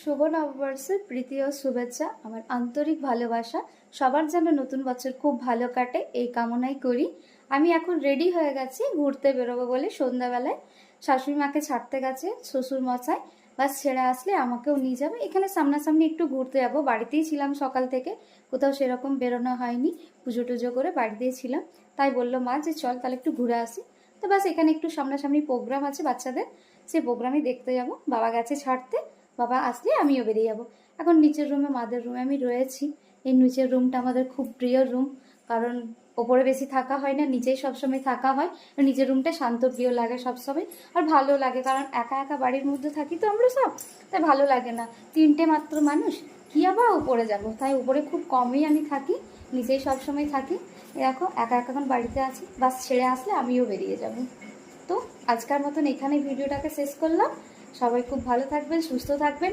শুভ নববর্ষের প্রীতি ও শুভেচ্ছা। আমার আন্তরিক ভালোবাসা সবার যেন নতুন বছর খুব ভালো কাটে এই কামনাই করি। আমি এখন রেডি হয়ে গেছি ঘুরতে বেরোবো বলে। সন্ধ্যাবেলায় শাশুড়ি মাকে ছাড়তে গেছে শ্বশুর মশাই, বাস ছেড়ে আসলে আমাকেও নিয়ে যাবে। এখানে সামনাসামনি একটু ঘুরতে যাবো, বাড়িতেই ছিলাম সকাল থেকে, কোথাও সেরকম বেরোনো হয়নি, পুজো টুজো করে বাড়িতেই ছিলাম। তাই বললো মা যে চল তাহলে একটু ঘুরে আসি। তো বাস এখানে একটু সামনাসামনি প্রোগ্রাম আছে বাচ্চাদের, সেই প্রোগ্রামই দেখতে যাব। বাবা গেছে ছাড়তে, বাবা আসলে আমিও বেরিয়ে যাব। এখন নিচের রুমে, মাদের রুমে আমি রয়েছি। এই নিচের রুমটা আমাদের খুব প্রিয় রুম, কারণ ওপরে বেশি থাকা হয় না, নিচেই সবসময় থাকা হয়। নিচের রুমটা শান্ত প্রিয় লাগে সবসময়, আর ভালো লাগে, কারণ একা একা বাড়ির মধ্যে থাকি তো আমরা সব, তাই ভালো লাগে না। তিনটে মাত্র মানুষ, কী আবার উপরে যাব, তাই উপরে খুব কমই আমি থাকি, নিচেই সবসময় থাকি। দেখো একা একা এখন বাড়িতে আছি, বাস ছেড়ে আসলে আমিও বেরিয়ে যাব। তো আজকের মতন এখানে ভিডিওটাকে শেষ করলাম। সবাই খুব ভালো থাকবেন, সুস্থ থাকবেন।